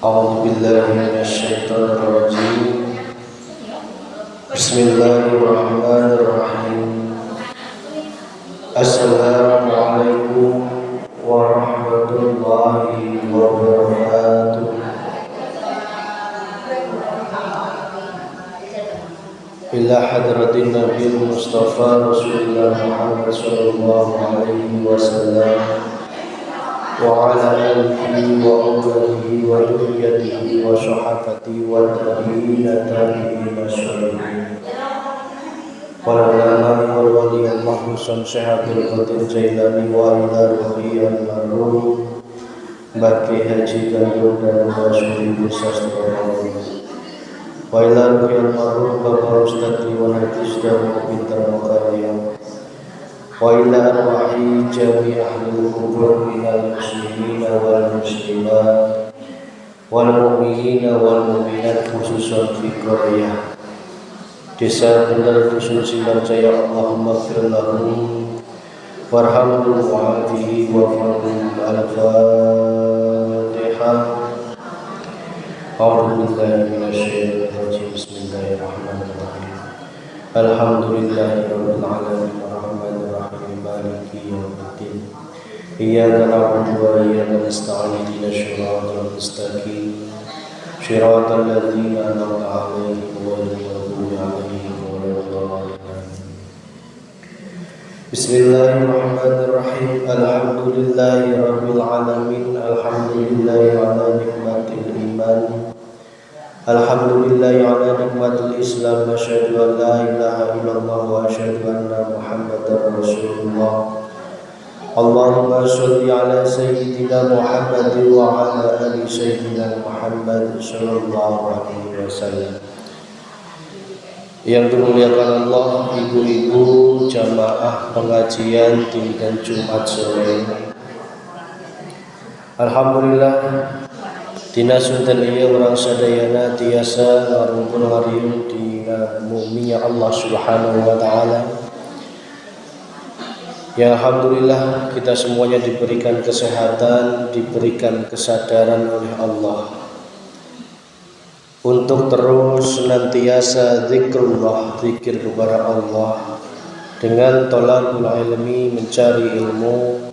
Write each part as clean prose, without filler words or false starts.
أعوذ بالله من الشيطان الرجيم. بسم الله الرحمن الرحيم. السلام عليكم ورحمة الله وبركاته. إلى حضرة النبي المصطفى رسول الله محمد صلى الله عليه وسلم وعلى آله وأولاده وذريته وصحابته والتابعين تابعين الصالحين والعلماء والولي الله شيخ عبد القادر الجيلاني وإلى روحي المرحوم Baki Haji Gandrung dan Rasul Sastra wa ila ruhi al-marhum Bapak Ustadz Iwan Hadis dan Pintar Mukarya wa ila arwahi jami ahlul kubur minal muslimina wal muslimat wal mu'minina wal mu'minat khususan fi Korea Desa Benar Dusun Sinarjaya. Allahumma gfir lahum warhamhum wa'afihi wa'afahum. Al-Fatihah. A'udzu billahi minasy syaithanir rajim. Bismillahirrahmanirrahim. Alhamdulillahirabbil alamin arrahmanir rahim maliki yaumiddin. Iyyaka na'budu wa iyyaka nasta'in ihdinas siratal mustaqim. Shiratal ladzina an'amta 'alaihim ghairil maghdubi 'alaihim waladdallin. Bismillahirrahmanirrahim. Alhamdulillahirabbil alamin. Alhamdulillahi 'ala nikmatil iman. Alhamdulillahi 'ala nikmatil Islam. Asyhadu an la ilaha illallah wa asyhadu anna Muhammadar Rasulullah. Allahumma sholli ala sayyidina Muhammad wa ala ali sayyidina Muhammad sallallahu alaihi wasallam. Yang dimuliakan Allah, ibu-ibu jamaah pengajian tinggal Jumat sore. Alhamdulillah dina sunten ieu urang sadayana tiasa ngarumpul ngariung dina mu'minnya Allah Subhanahu wa taala. Ya alhamdulillah kita semuanya diberikan kesehatan, diberikan kesadaran oleh Allah untuk terus senantiasa zikrullah, zikir kepada Allah dengan thalabul ilmi, mencari ilmu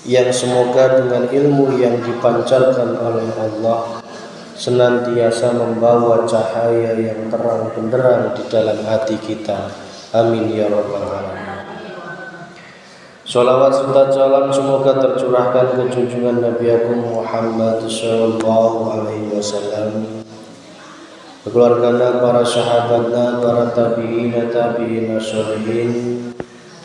yang semoga dengan ilmu yang dipancarkan oleh Allah senantiasa membawa cahaya yang terang benderang di dalam hati kita. Amin ya rabbal alamin. Sholawat serta salam semoga tercurahkan ke junjungan Nabi Agung Muhammad sallallahu alaihi wasallam, keluargana, para sahabatna, para tabi'ina tabi'ina sholihin,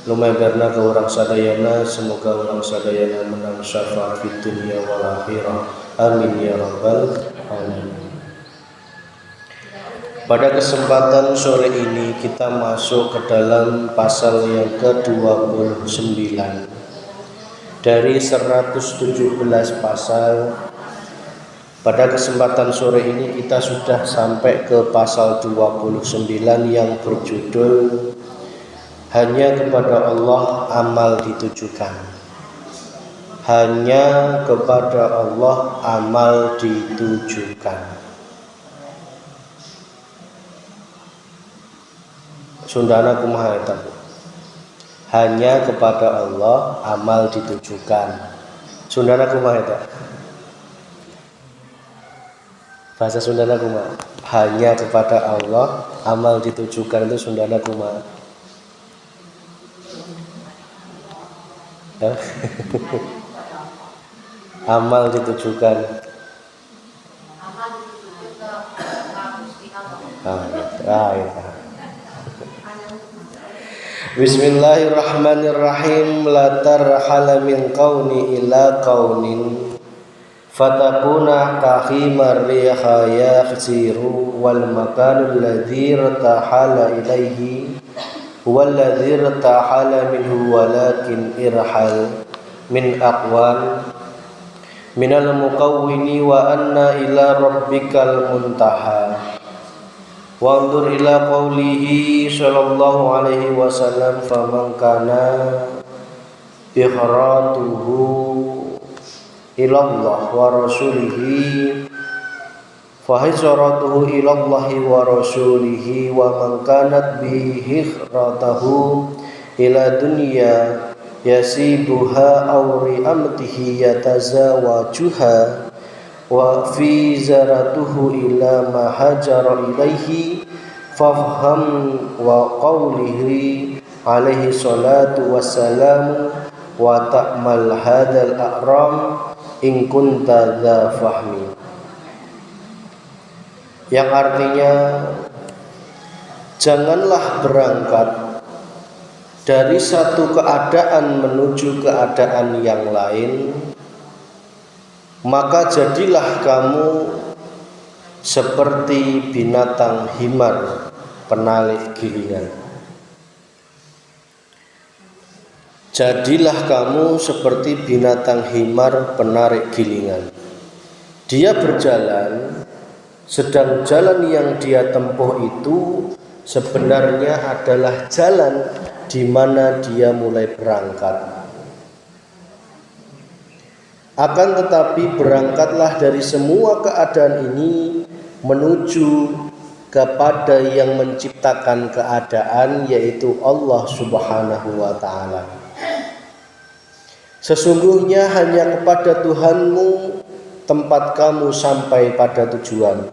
lumabarna ke urang sadayana. Semoga urang sadayana menang syafaat fid dunya wal akhirah. Amin ya rabbal alamin. Pada kesempatan sore ini kita masuk ke dalam pasal yang ke-29 dari 117 pasal. Pada kesempatan sore ini kita sudah sampai ke pasal 29 yang berjudul Hanya kepada Allah amal ditujukan. Hanya kepada Allah amal ditujukan. Sundana kumaha eta? Hanya kepada Allah amal ditujukan. Sundana kumaha eta? Bahasa Sundana kumaha? Hanya kepada Allah amal ditujukan itu Sundana kumaha? Amal ditujukan. Bismillahirrahmanirrahim. La tarhala min qauni ila qaunin fatakuna kahimar riha yakhsiru wal makanul ladzi irtahala ilaihi wal ladzi irtahala minhu walakin irhal min aqwan minal muqawwini wa anna ila rabbikal muntaha. Wandur ila qawlihi sallallahu alaihi wasallam faman kana biharatuhu ilallah wa rasulihi fa hijratuhu ilallahi wa rasulihi wa man kanat bihi hijratuhu ila dunya yasibuha aw ri'amtihi yatazawajuha wa fi zaratuhu ila ma hajara ilaihi fafham wa qawlihi alaihi salatu wassalamu wa ta'mal hadal a'ram in kunta dha fahmi, yang artinya janganlah berangkat dari satu keadaan menuju keadaan yang lain, maka jadilah kamu seperti binatang himar penarik gilingan. Jadilah kamu seperti binatang himar penarik gilingan. Dia berjalan, sedang jalan yang dia tempuh itu sebenarnya adalah jalan di mana dia mulai berangkat. Akan tetapi berangkatlah dari semua keadaan ini menuju kepada yang menciptakan keadaan, yaitu Allah Subhanahu wa ta'ala. Sesungguhnya hanya kepada Tuhanmu tempat kamu sampai pada tujuan.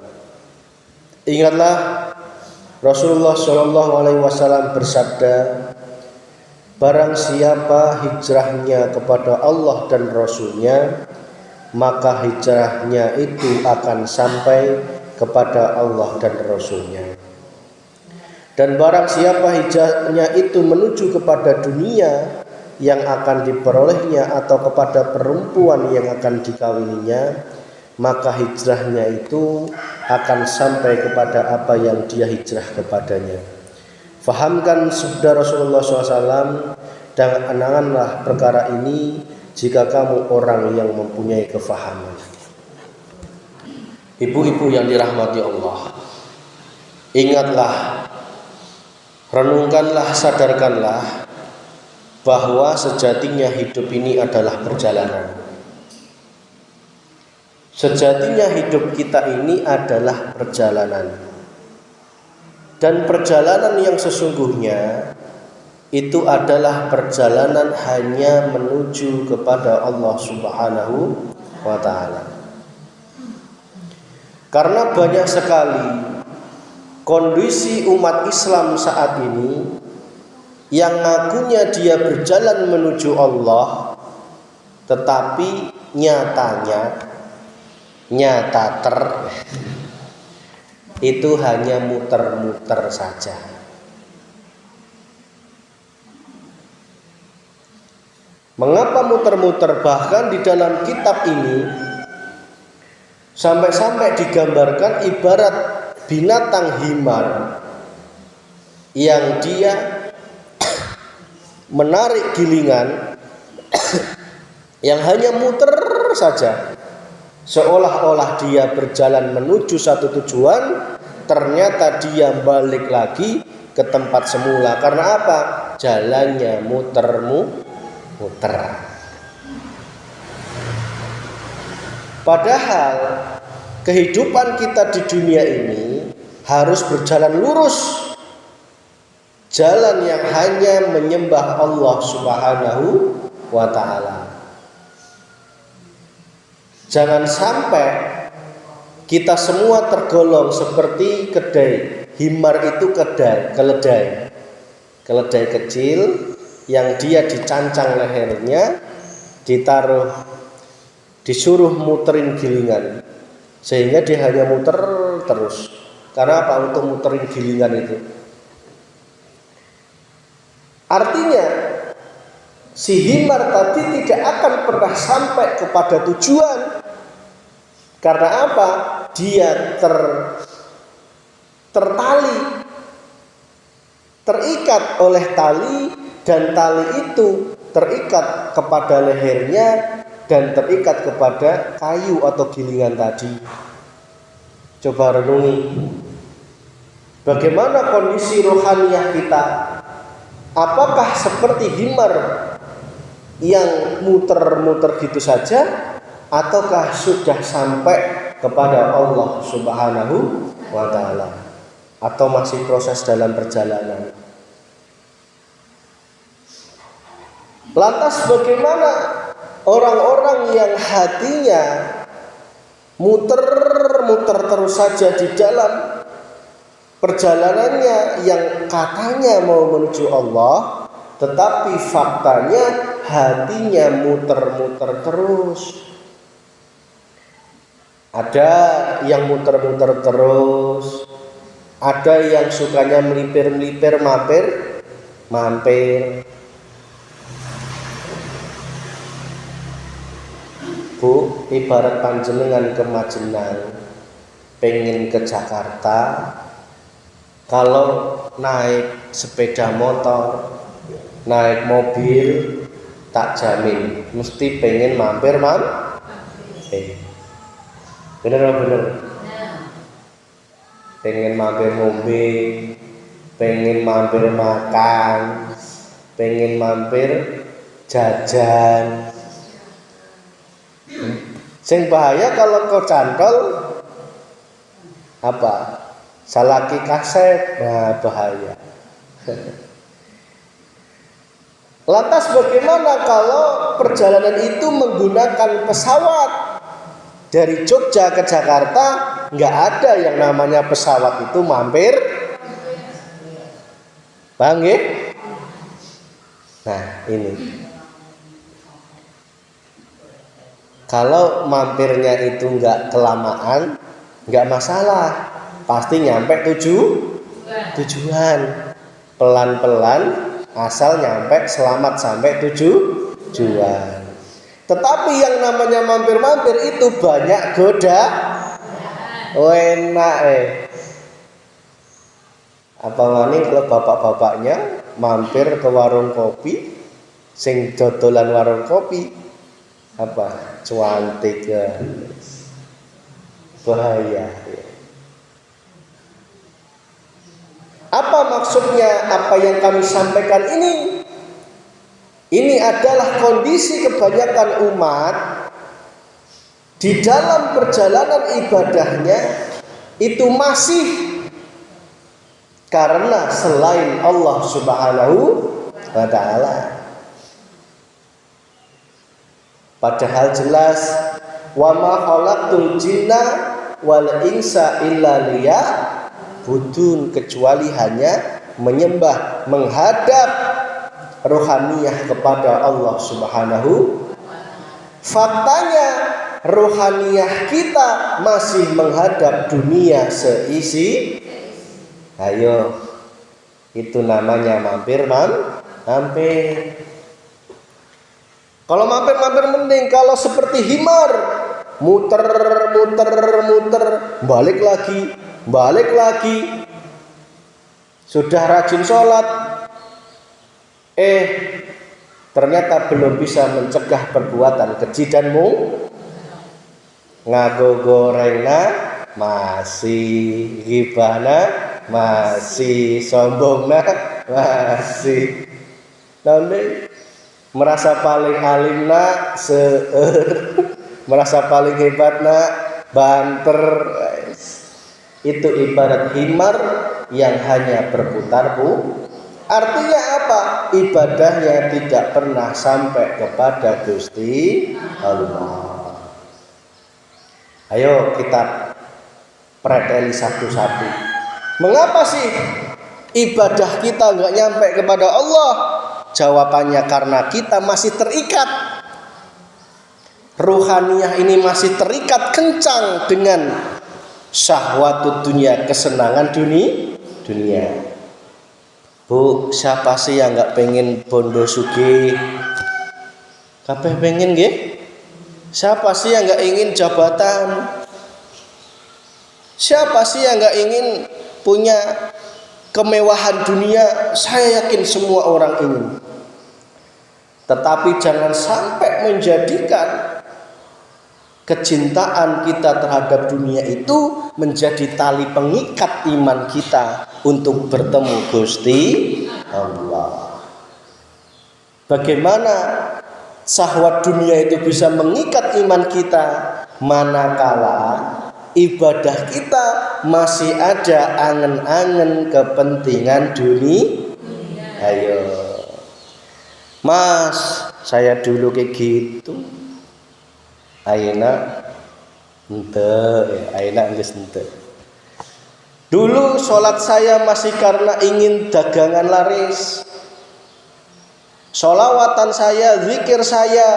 Ingatlah Rasulullah SAW bersabda, barang siapa hijrahnya kepada Allah dan Rasulnya, maka hijrahnya itu akan sampai kepada Allah dan Rasulnya. Dan barang siapa hijrahnya itu menuju kepada dunia yang akan diperolehnya atau kepada perempuan yang akan dikawininya, maka hijrahnya itu akan sampai kepada apa yang dia hijrah kepadanya. Fahamkan sabda Rasulullah SAW dan anganlah perkara ini jika kamu orang yang mempunyai kefahaman. Ibu-ibu yang dirahmati Allah, ingatlah, renungkanlah, sadarkanlah bahwa sejatinya hidup ini adalah perjalanan. Sejatinya hidup kita ini adalah perjalanan. Dan perjalanan yang sesungguhnya itu adalah perjalanan hanya menuju kepada Allah Subhanahu wa ta'ala. Karena banyak sekali kondisi umat Islam saat ini yang ngakunya dia berjalan menuju Allah, tetapi itu hanya muter-muter saja. Mengapa muter-muter? Bahkan di dalam kitab ini sampai-sampai digambarkan ibarat binatang himar yang dia menarik gilingan yang hanya muter saja, seolah-olah dia berjalan menuju satu tujuan, ternyata dia balik lagi ke tempat semula. Karena apa? Jalannya muter. Padahal kehidupan kita di dunia ini harus berjalan lurus, jalan yang hanya menyembah Allah Subhanahu wa ta'ala. Jangan sampai kita semua tergolong seperti kedai. Himar itu keledai kecil yang dia dicancang lehernya, disuruh muterin gilingan, sehingga dia hanya muter terus. Karena apa? Untuk muterin gilingan itu. Artinya si himar tadi tidak akan pernah sampai kepada tujuan. Karena apa? Dia tertali, terikat oleh tali, dan tali itu terikat kepada lehernya dan terikat kepada kayu atau gilingan tadi. Coba renungi, bagaimana kondisi rohaniah kita? Apakah seperti himar yang muter-muter gitu saja, ataukah sudah sampai kepada Allah Subhanahu wa ta'ala, atau masih proses dalam perjalanan? Lantas bagaimana orang-orang yang hatinya muter-muter terus saja di dalam perjalanannya yang katanya mau menuju Allah, tetapi faktanya hatinya muter-muter terus? Ada yang muter-muter terus, ada yang sukanya melipir-melipir, mampir. Bu, ibarat panjenengan ke Majenang, pengen ke Jakarta, kalau naik sepeda motor, naik mobil, tak jamin mesti pengen mampir. Bener apa bener? Pengen mampir ngombe, pengen mampir makan, pengen mampir jajan. Sing bahaya kalau kau cantol apa? Salaki kaset, nah bahaya. Lantas bagaimana kalau perjalanan itu menggunakan pesawat? Dari Jogja ke Jakarta nggak ada yang namanya pesawat itu mampir. Paham ya? Nah ini, kalau mampirnya itu nggak kelamaan, nggak masalah, pasti nyampe tujuan. Pelan-pelan, asal nyampe selamat sampai tujuan. Tetapi yang namanya mampir-mampir itu banyak enak Apa wani kalau bapak-bapaknya mampir ke warung kopi, sing dodolan warung kopi apa cuantik ya, bahaya. Apa maksudnya apa yang kami sampaikan ini? Ini adalah kondisi kebanyakan umat di dalam perjalanan ibadahnya itu masih karena selain Allah Subhanahu wa ta'ala. Padahal jelas wa ma khalaqtul jinna wal insa illa liya'budun, kecuali hanya menyembah, menghadap rohaniyah kepada Allah Subhanahu. Faktanya rohaniyah kita masih menghadap dunia seisi. Ayo, itu namanya mampir. Kalau mampir mending. Kalau seperti himar, muter, balik lagi. Sudah rajin sholat, ternyata belum bisa mencegah perbuatan keji dan ngago gorengna masih, ghibahna masih, sombongna masih. Nanti merasa paling alimna merasa paling hebatna banter. Itu ibarat himar yang hanya berputar. Artinya apa? Ibadahnya tidak pernah sampai kepada Gusti Allah. Ayo kita preteli satu-satu. Mengapa sih ibadah kita nggak nyampe kepada Allah? Jawabannya karena kita masih terikat. Ruhaniyah ini masih terikat kencang dengan syahwatut dunia, kesenangan dunia. Bu, siapa sih yang nggak pengen bondo sugih? Kabeh pengen nggih? Siapa sih yang nggak ingin jabatan? Siapa sih yang nggak ingin punya kemewahan dunia? Saya yakin semua orang ingin. Tetapi jangan sampai menjadikan kecintaan kita terhadap dunia itu menjadi tali pengikat iman kita untuk bertemu Gusti Allah. Bagaimana syahwat dunia itu bisa mengikat iman kita manakala ibadah kita masih ada angen-angen kepentingan dunia. Ayo Mas, saya dulu kayak gitu. Ayeuna geus henteu. Dulu sholat saya masih karena ingin dagangan laris. Sholawatan saya, zikir saya,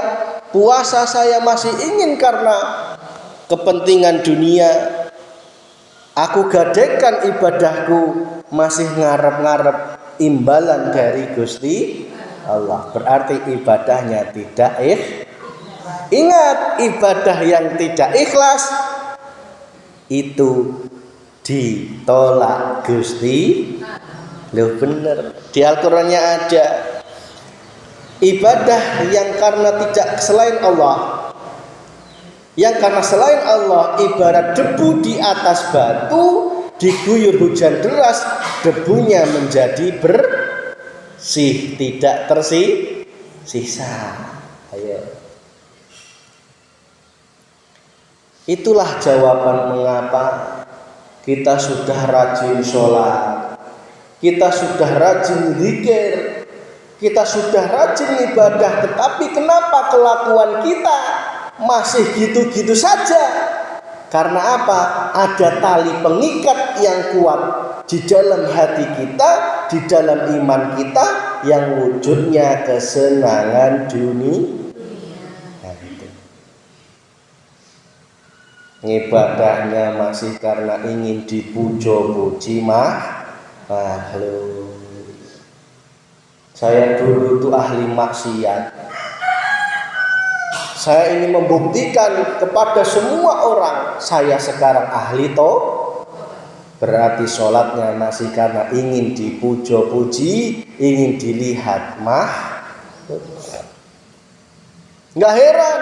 puasa saya masih ingin karena kepentingan dunia. Aku gadekan ibadahku masih ngarep-ngarep imbalan dari Gusti Allah. Berarti ibadahnya tidak Ingat, ibadah yang tidak ikhlas itu ditolak Gusti. Loh bener, di Al-Qur'annya ada. Ibadah yang karena tidak selain Allah, yang karena selain Allah ibarat debu di atas batu, diguyur hujan deras, debunya menjadi bersih, tidak tersisa. Ayo. Itulah jawaban mengapa kita sudah rajin sholat, kita sudah rajin zikir, kita sudah rajin ibadah, tetapi kenapa kelakuan kita masih gitu-gitu saja? Karena apa? Ada tali pengikat yang kuat di dalam hati kita, di dalam iman kita, yang wujudnya kesenangan dunia. Ibadahnya masih karena ingin dipuji-puji makhluk. Saya dulu itu ahli maksiat. Saya ingin membuktikan kepada semua orang saya sekarang ahli berarti sholatnya masih karena ingin dipuji-puji, ingin dilihat Nggak heran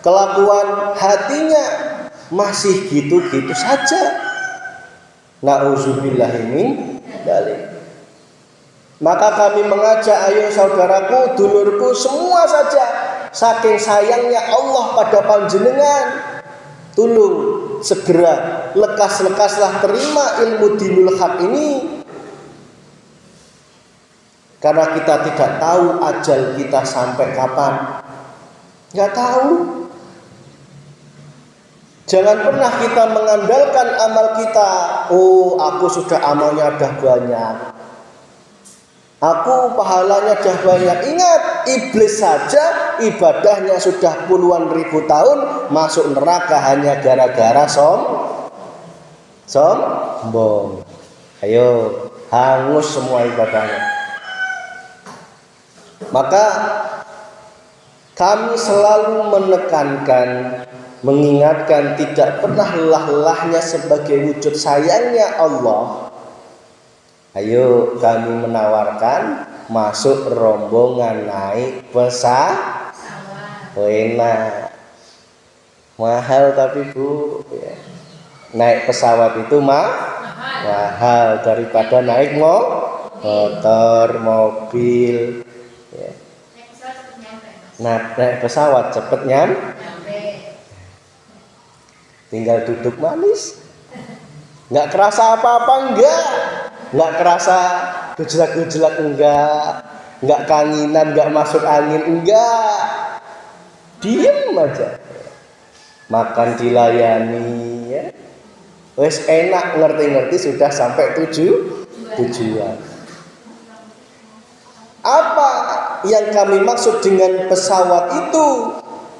kelakuan hatinya masih gitu-gitu saja. Na'udzubillah min dzalik. Maka kami mengajak, ayo saudaraku, dulurku, semua saja, saking sayangnya Allah pada panjenengan, tolong segera lekas-lekaslah terima ilmu dinul haq ini. Karena kita tidak tahu ajal kita sampai kapan. Nggak tahu. Jangan pernah kita mengandalkan amal kita. Oh, aku sudah amalnya dah banyak, aku pahalanya dah banyak. Ingat, iblis saja ibadahnya sudah puluhan ribu tahun, masuk neraka hanya gara-gara sombong. Ayo, hangus semua ibadahnya. Maka kami selalu menekankan, mengingatkan, tidak pernah lelah-lehahnya sebagai wujud sayangnya Allah. Ayo kami menawarkan masuk rombongan naik pesawat. Enak, mahal tapi Bu ya. Naik pesawat itu mahal daripada naik motor, mobil ya. Naik pesawat cepet nyampe. Tinggal duduk manis, nggak kerasa apa-apa, nggak kerasa gejlak-gejlak, nggak kanginan, nggak masuk angin, diem aja, makan dilayani ya, wes enak, ngerti-ngerti sudah sampai tujuan. Apa yang kami maksud dengan pesawat itu?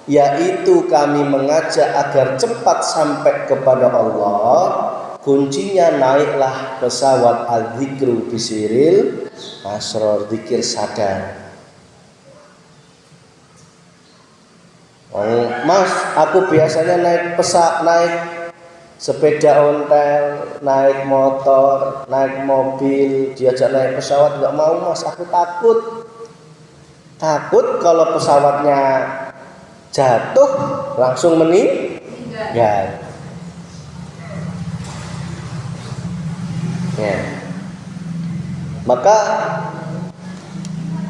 Yaitu kami mengajak agar cepat sampai kepada Allah. Kuncinya naiklah pesawat al-dzikru bisiril asror, zikir sadar. Oh, Mas, aku biasanya naik sepeda ontel, naik motor, naik mobil, diajak naik pesawat nggak mau Mas, aku takut kalau pesawatnya jatuh langsung meninggal. Ya. Maka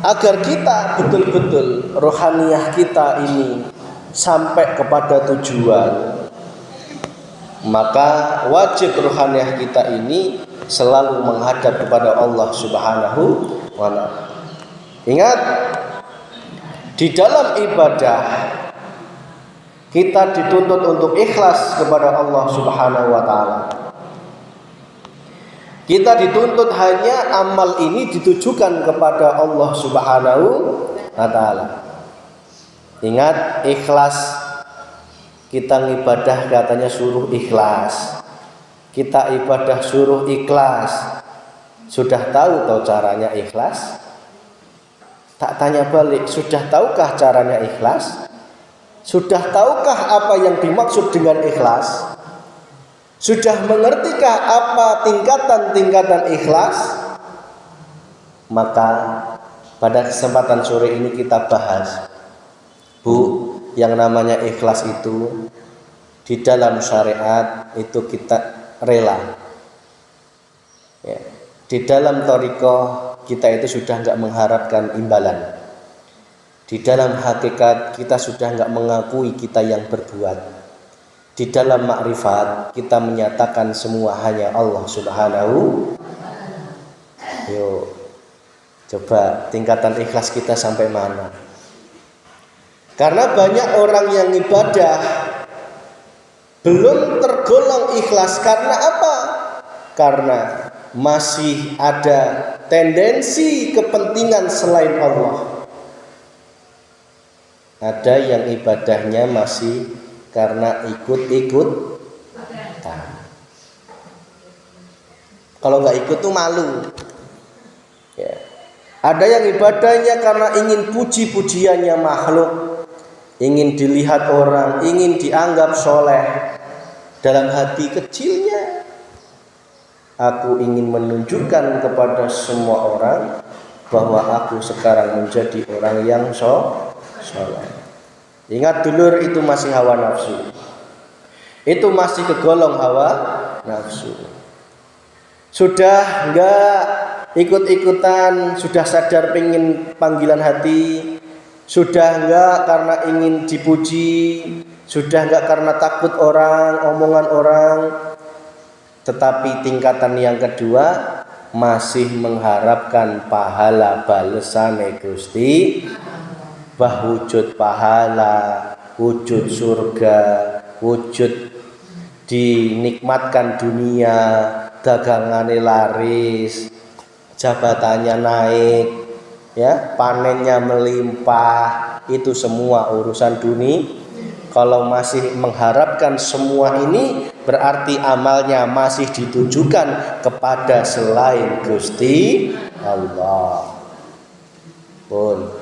agar kita betul-betul rohaniyah kita ini sampai kepada tujuan, maka wajib ruhaniyah kita ini selalu menghadap kepada Allah Subhanahu wa ta'ala. Ingat, di dalam ibadah kita dituntut untuk ikhlas kepada Allah Subhanahu wa ta'ala. Kita dituntut hanya amal ini ditujukan kepada Allah Subhanahu wa ta'ala. Ingat, ikhlas, kita ibadah katanya suruh ikhlas. Kita ibadah suruh ikhlas. Sudah tahu caranya ikhlas? Tak tanya balik, sudah tahukah caranya ikhlas? Sudah tahukah apa yang dimaksud dengan ikhlas? Sudah mengertikah apa tingkatan-tingkatan ikhlas? Maka pada kesempatan sore ini kita bahas, Bu, yang namanya ikhlas itu di dalam syariat itu kita rela. Ya. Di dalam thariqah kita itu sudah enggak mengharapkan imbalan. Di dalam hakikat kita sudah enggak mengakui kita yang berbuat. Di dalam makrifat kita menyatakan semua hanya Allah Subhanahu. Yuk, coba tingkatan ikhlas kita sampai mana? Karena banyak orang yang ibadah belum tergolong ikhlas. Karena apa? Karena masih ada tendensi kepentingan selain Allah. Ada yang ibadahnya masih karena ikut-ikut. Kalau nggak ikut tuh malu. Ya. Ada yang ibadahnya karena ingin puji-pujiannya makhluk, ingin dilihat orang, ingin dianggap soleh. Dalam hati kecilnya, aku ingin menunjukkan kepada semua orang bahwa aku sekarang menjadi orang yang soleh. Ingat dulur, itu masih hawa nafsu. Itu masih kegolong hawa nafsu. Sudah enggak ikut-ikutan, sudah sadar pengen panggilan hati, sudah enggak karena ingin dipuji, sudah enggak karena takut orang, omongan orang. Tetapi tingkatan yang kedua masih mengharapkan pahala balesane Gusti. Wujud pahala, wujud surga, wujud dinikmatkan dunia, dagangannya laris, jabatannya naik, ya, panennya melimpah. Itu semua urusan dunia. Kalau masih mengharapkan semua ini, berarti amalnya masih ditujukan kepada selain Gusti Allah.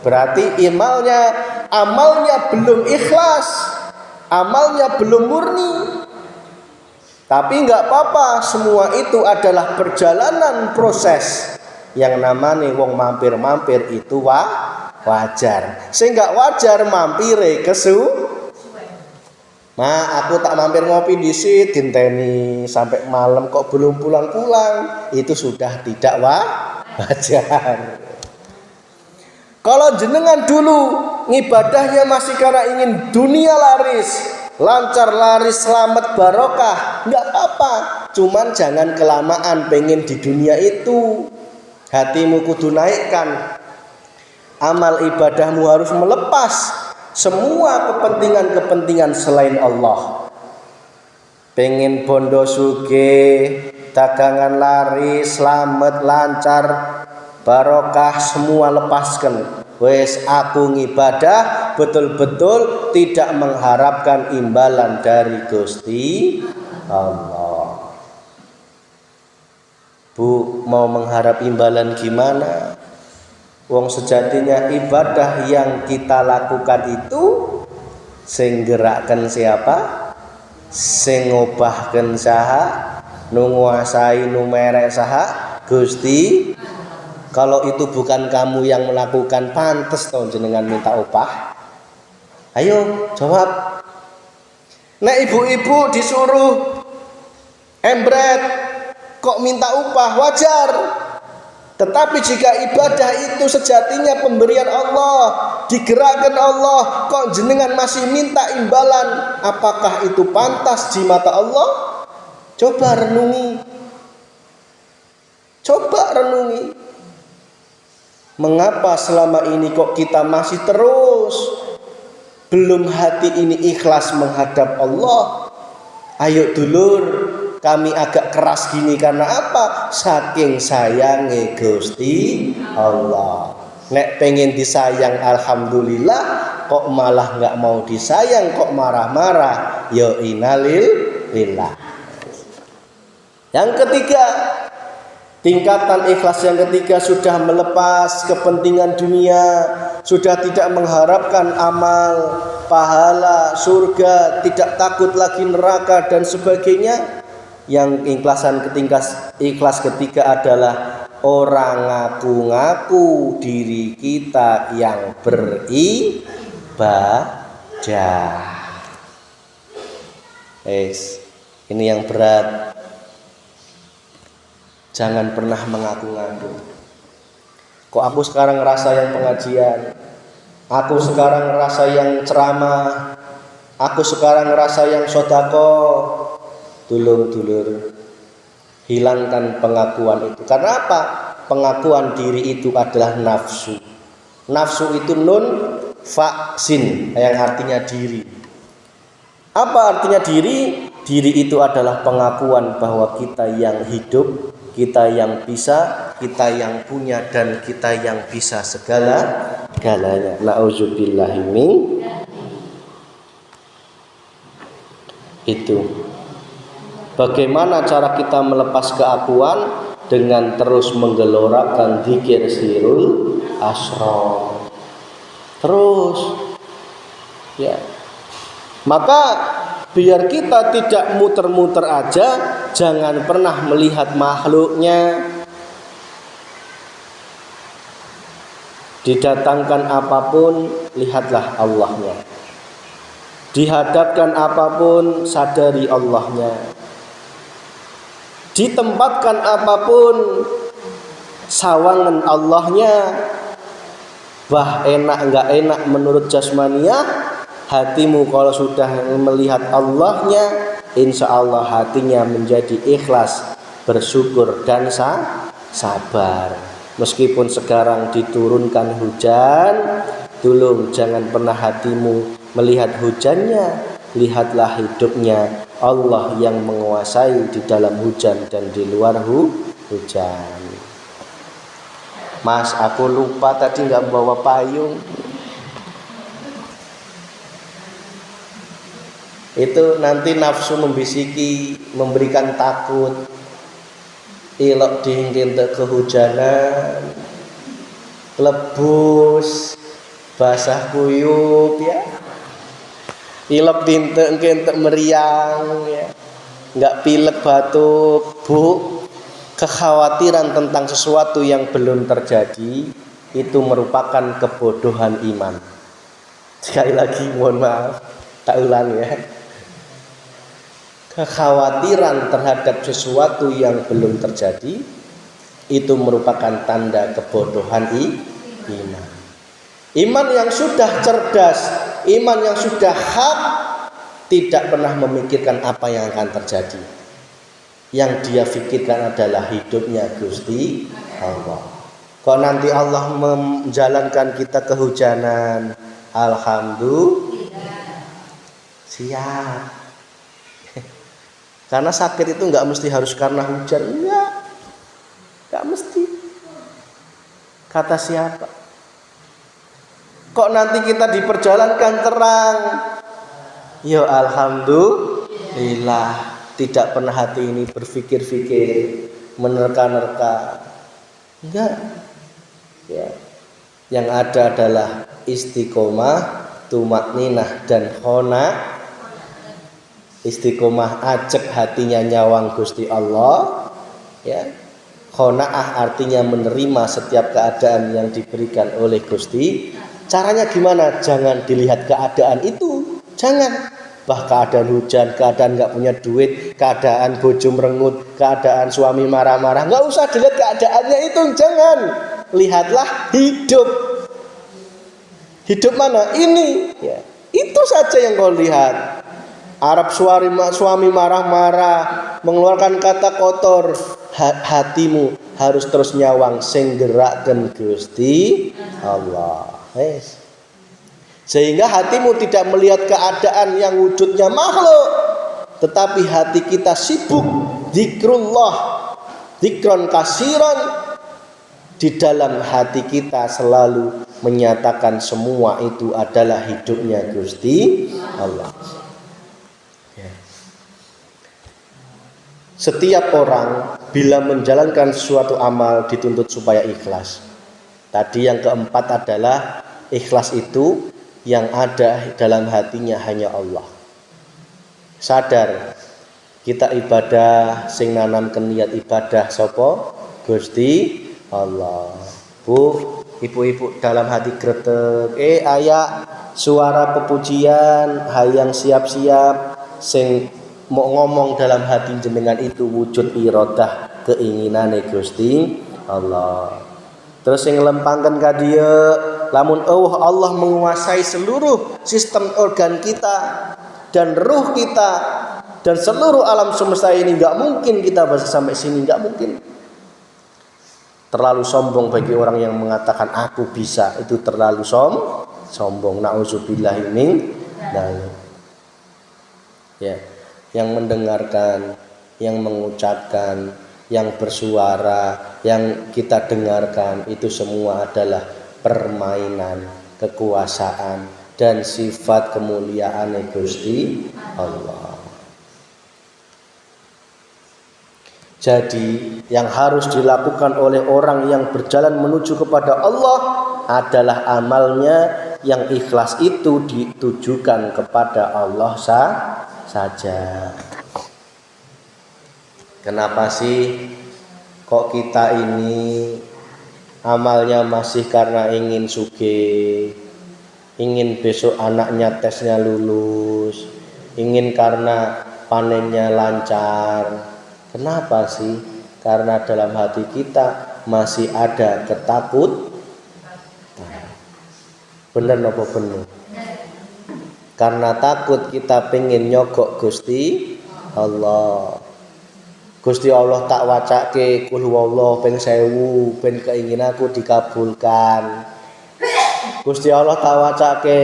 Berarti amalnya belum ikhlas, amalnya belum murni. Tapi enggak apa-apa, semua itu adalah perjalanan proses. Yang namanya wong mampir-mampir itu wajar. Sehingga wajar mampire aku tak mampir ngopi di situ dinteni sampai malam kok belum pulang-pulang, itu sudah tidak wajar. Kalau jenengan dulu ngibadahnya masih karena ingin dunia laris, lancar laris, selamat barokah, enggak apa-apa. Cuman jangan kelamaan pengen di dunia itu. Hatimu kudu naikkan. Amal ibadahmu harus melepas semua kepentingan-kepentingan selain Allah. Pengen bondo sugih, dagangan laris, selamat, lancar, barokah, semua lepaskan. Wes aku ngibadah betul-betul tidak mengharapkan imbalan dari Gusti Allah. Bu, mau mengharap imbalan gimana? Wong sejatinya ibadah yang kita lakukan itu sing gerakkan siapa? Sing ngobahkan saha? Nunguasai numerek saha? Gusti. Kalau itu bukan kamu yang melakukan, pantes toh jenengan minta upah. Ayo jawab. Nek ibu-ibu disuruh embret kok minta upah, wajar. Tetapi jika ibadah itu sejatinya pemberian Allah, digerakkan Allah, kok jenengan masih minta imbalan? Apakah itu pantas di mata Allah? Coba renungi. Mengapa selama ini kok kita masih terus belum hati ini ikhlas menghadap Allah? Ayo dulur, kami agak keras gini karena apa? Saking sayange Gusti Allah. Nek pengen disayang alhamdulillah, kok malah nggak mau disayang, kok marah-marah, ya innalillah. Yang ketiga, tingkatan ikhlas yang ketiga sudah melepas kepentingan dunia, sudah tidak mengharapkan amal, pahala, surga, tidak takut lagi neraka dan sebagainya. Yang ikhlas ketiga adalah orang ngaku-ngaku diri kita yang beribadah. Ini yang berat. Jangan pernah mengaku-ngaku. Kok aku sekarang ngerasa yang pengajian, aku sekarang ngerasa yang ceramah, aku sekarang ngerasa yang sodako. Dulur, hilangkan pengakuan itu. Karena apa? Pengakuan diri itu adalah nafsu. Nafsu itu nun faksin, yang artinya diri. Apa artinya diri? Diri itu adalah pengakuan bahwa kita yang hidup, kita yang bisa, kita yang punya, dan kita yang bisa segala-galanya. Na'udzubillahi min itu. Bagaimana cara kita melepas keakuan? Dengan terus menggelorakan zikir sirul asrar. Terus ya. Maka biar kita tidak muter-muter aja, jangan pernah melihat makhluknya. Didatangkan apapun, lihatlah Allahnya. Dihadapkan apapun, sadari Allahnya. Ditempatkan apapun, sawangan Allahnya. Wah, enak enggak enak menurut jasmaniah, hatimu kalau sudah melihat Allahnya, insya Allah hatinya menjadi ikhlas, bersyukur dan sabar. Meskipun sekarang diturunkan hujan, tolong jangan pernah hatimu melihat hujannya, lihatlah hidupnya Allah yang menguasai di dalam hujan dan di luar hujan. Mas, aku lupa tadi nggak bawa payung. Itu nanti nafsu membisiki, memberikan takut. Ilok dingin kehujanan, lebus, basah kuyup ya. Ilok dintek meriang ya. Enggak pilek batuk, Bu. Kekhawatiran tentang sesuatu yang belum terjadi itu merupakan kebodohan iman. Sekali lagi mohon maaf, tak ulang ya. Kekhawatiran terhadap sesuatu yang belum terjadi itu merupakan tanda kebodohan iman. Iman yang sudah cerdas, iman yang sudah hak, tidak pernah memikirkan apa yang akan terjadi. Yang dia pikirkan adalah hidupnya Gusti Allah. Kok nanti Allah menjalankan kita kehujanan, alhamdulillah, siap. Karena sakit itu nggak mesti harus karena hujan, nggak mesti. Kata siapa? Kok nanti kita diperjalankan terang? Ya alhamdulillah. Tidak pernah hati ini berpikir-pikir, menerka-nerka. Enggak. Ya. Yang ada adalah istiqomah, tumakninah dan khona. Istiqomah ajak hatinya nyawang Gusti Allah. Ya. Khona'ah artinya menerima setiap keadaan yang diberikan oleh Gusti. Caranya gimana? Jangan dilihat keadaan itu. Jangan. Bah keadaan hujan, keadaan nggak punya duit, keadaan bojo merengut, keadaan suami marah-marah, nggak usah dilihat keadaannya itu, jangan. Lihatlah hidup. Hidup mana? Ini. Ya. Itu saja yang kau lihat. Arab suami marah-marah, mengeluarkan kata kotor, hatimu harus terus nyawang sing gerakkan Gusti Allah. Sehingga hatimu tidak melihat keadaan yang wujudnya makhluk, tetapi hati kita sibuk zikrullah, zikron kasiran. Di dalam hati kita selalu menyatakan semua itu adalah hidupnya Gusti Allah. Setiap orang bila menjalankan suatu amal dituntut supaya ikhlas. Tadi yang keempat adalah ikhlas itu yang ada dalam hatinya hanya Allah. Sadar kita ibadah sing nanamken niat ibadah sapa? Gusti Allah. Bu, ibu-ibu dalam hati gretek, ayak suara pepujian, hayang siap-siap sing mau ngomong dalam hati jenengan itu wujud iradah keinginane Gusti Allah. Terus yang lempangkan ka dia, lamun Allah menguasai seluruh sistem organ kita dan ruh kita dan seluruh alam semesta ini, enggak mungkin kita bisa sampai sini, enggak mungkin. Terlalu sombong bagi orang yang mengatakan aku bisa, itu terlalu sombong. Nauzubillahi min dzalik. Ya. Yang mendengarkan, yang mengucapkan, yang bersuara, yang kita dengarkan itu semua adalah permainan, kekuasaan dan sifat kemuliaan Gusti Allah. Jadi yang harus dilakukan oleh orang yang berjalan menuju kepada Allah adalah amalnya yang ikhlas itu ditujukan kepada Allah saja. Kenapa sih kok kita ini amalnya masih karena ingin sugih, ingin besok anaknya tesnya lulus, ingin karena panennya lancar? Kenapa sih? Karena dalam hati kita masih ada ketakutan. Bener nopo bener? Karena takut kita pengen nyogok Gusti Allah. Gusti Allah tak wacake kul huwallahu ping 1000 ben keinginanku dikabulkan. Gusti Allah tak wacake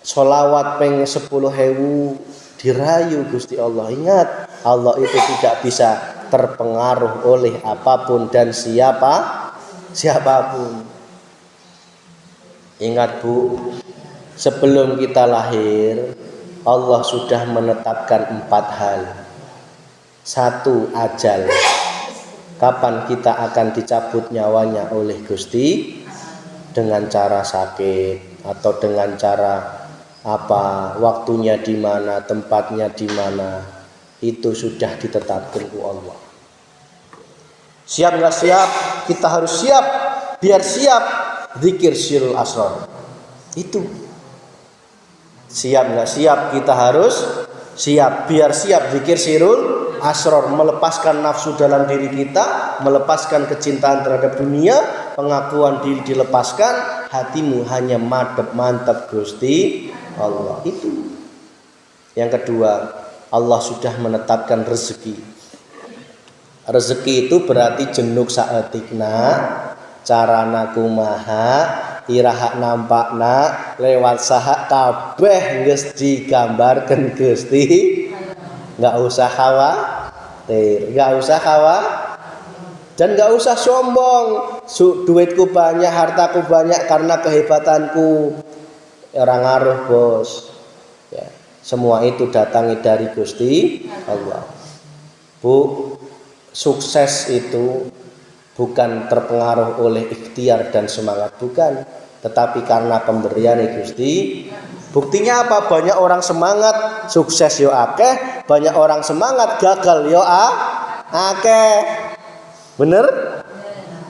sholawat ping 10.000 dirayu Gusti Allah. Ingat, Allah itu tidak bisa terpengaruh oleh apapun dan siapapun. Ingat Bu, sebelum kita lahir, Allah sudah menetapkan 4 hal. 1, ajal. Kapan kita akan dicabut nyawanya oleh Gusti? Dengan cara sakit atau dengan cara apa? Waktunya di mana, tempatnya di mana? Itu sudah ditetapkan oleh Allah. Siap nggak siap? Kita harus siap. Biar siap, zikir sirul asrar. Itu. Siap nggak siap, kita harus siap. Biar siap zikir sirul asrar, melepaskan nafsu dalam diri kita, melepaskan kecintaan terhadap dunia, pengakuan diri dilepaskan, hatimu hanya mantap Gusti Allah. Itu. Yang kedua, Allah sudah menetapkan rezeki. Rezeki itu berarti jenuk saetikna, carana kumaha, iraha nampakna, lewat saha kabeh geus digambarkeun Gusti. Enggak usah khawatir, dan enggak usah sombong. Duitku banyak, hartaku banyak karena kehebatanku. Orang ngaruh bos. Ya, semua itu datangi dari Gusti Allah. Bu, sukses itu bukan terpengaruh oleh ikhtiar dan semangat, bukan, tetapi karena pemberian Gusti. Buktinya apa? Banyak orang semangat sukses yo akeh, banyak orang semangat gagal yo akeh. Bener?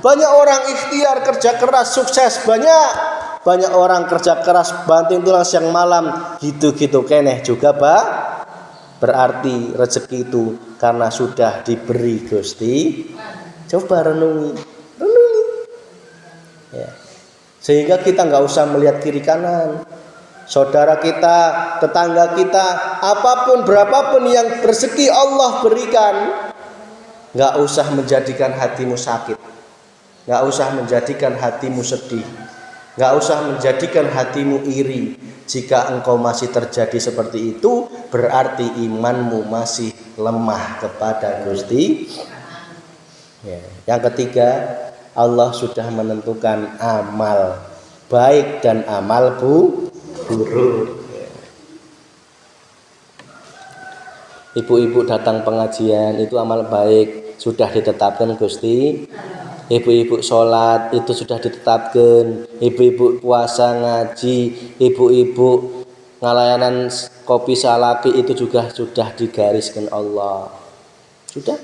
Banyak orang ikhtiar kerja keras sukses banyak. Banyak orang kerja keras banting tulang siang malam gitu-gitu keneh juga berarti rezeki itu karena sudah diberi Gusti. Coba renungi. Ya. Sehingga kita nggak usah melihat kiri kanan. Saudara kita, tetangga kita, apapun berapapun yang rezeki Allah berikan, nggak usah menjadikan hatimu sakit, nggak usah menjadikan hatimu sedih, nggak usah menjadikan hatimu iri. Jika engkau masih terjadi seperti itu, berarti imanmu masih lemah kepada Gusti. Yang ketiga, Allah sudah menentukan amal baik dan amal buruk. Ibu-ibu datang pengajian itu amal baik, sudah ditetapkan Gusti. Ibu-ibu sholat itu sudah ditetapkan. Ibu-ibu puasa ngaji, ibu-ibu ngelayanan kopi salapi itu juga sudah digariskan Allah. Sudah.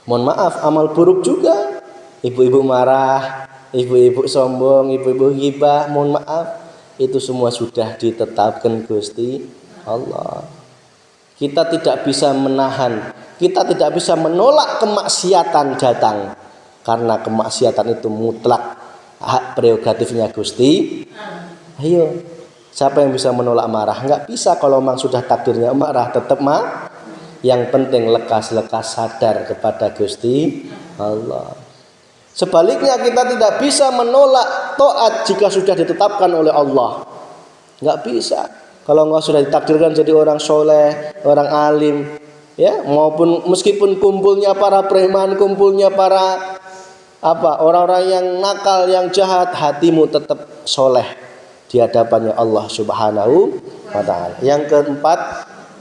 Mohon maaf, amal buruk juga. Ibu-ibu marah, ibu-ibu sombong, ibu-ibu ghibah, mohon maaf, itu semua sudah ditetapkan Gusti Allah. Kita tidak bisa menahan, kita tidak bisa menolak kemaksiatan datang, karena kemaksiatan itu mutlak hak prerogatifnya Gusti. Ayo, siapa yang bisa menolak marah? Enggak bisa. Kalau memang sudah takdirnya marah, tetap marah. Yang penting lekas-lekas sadar kepada Gusti Allah. Sebaliknya kita tidak bisa menolak taat jika sudah ditetapkan oleh Allah. Enggak bisa. Kalau engkau sudah ditakdirkan jadi orang soleh, orang alim, ya, maupun meskipun kumpulnya para preman, kumpulnya para orang-orang yang nakal, yang jahat, hatimu tetap soleh di hadapannya Allah Subhanahu wa ta'ala. Yang keempat,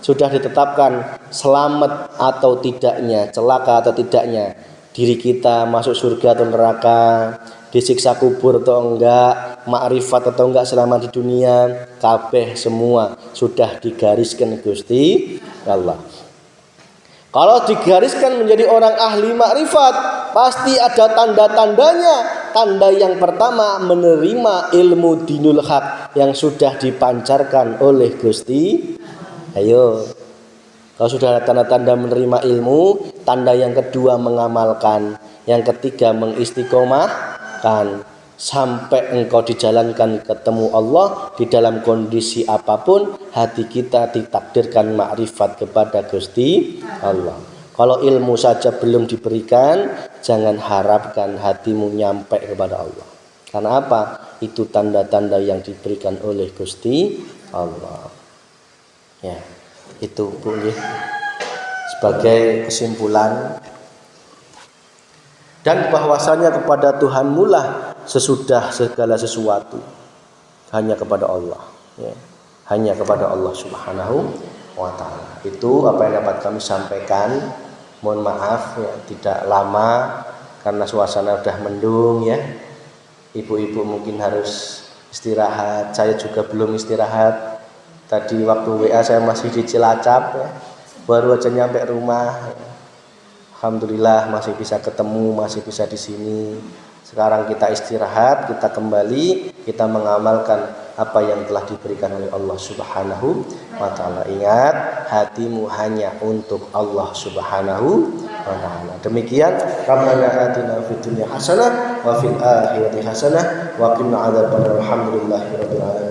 sudah ditetapkan selamat atau tidaknya, celaka atau tidaknya, diri kita masuk surga atau neraka, disiksa kubur atau enggak, makrifat atau enggak selama di dunia, kabeh semua sudah digariskan Gusti Allah. Kalau digariskan menjadi orang ahli makrifat, pasti ada tanda-tandanya. Tanda yang pertama, menerima ilmu dinul haq yang sudah dipancarkan oleh Gusti. Ayo, kalau sudah ada tanda-tanda menerima ilmu, tanda yang kedua mengamalkan, yang ketiga mengistiqomahkan sampai engkau dijalankan ketemu Allah di dalam kondisi apapun, hati kita ditakdirkan makrifat kepada Gusti Allah. Kalau ilmu saja belum diberikan, jangan harapkan hatimu nyampe kepada Allah. Karena apa? Itu tanda-tanda yang diberikan oleh Gusti Allah. Ya, itu Bu, sebagai kesimpulan, dan bahwasanya kepada Tuhanmu lah sesudah segala sesuatu, hanya kepada Allah, ya, hanya kepada Allah Subhanahu wa ta'ala. Itu apa yang dapat kami sampaikan. Mohon maaf ya, tidak lama karena suasana udah mendung ya. Ibu-ibu mungkin harus istirahat, saya juga belum istirahat. Tadi waktu WA saya masih di Cilacap ya. Baru aja nyampe rumah. Alhamdulillah masih bisa ketemu, masih bisa di sini. Sekarang kita istirahat, kita kembali, kita mengamalkan apa yang telah diberikan oleh Allah Subhanahu wa ta'ala. Ingat, hatimu hanya untuk Allah Subhanahu wa ta'ala. Demikian, Rabbana atina fid dunya hasanah wa fil akhirati hasanah wa qina adzabannar. Alhamdulillahirabbil alamin.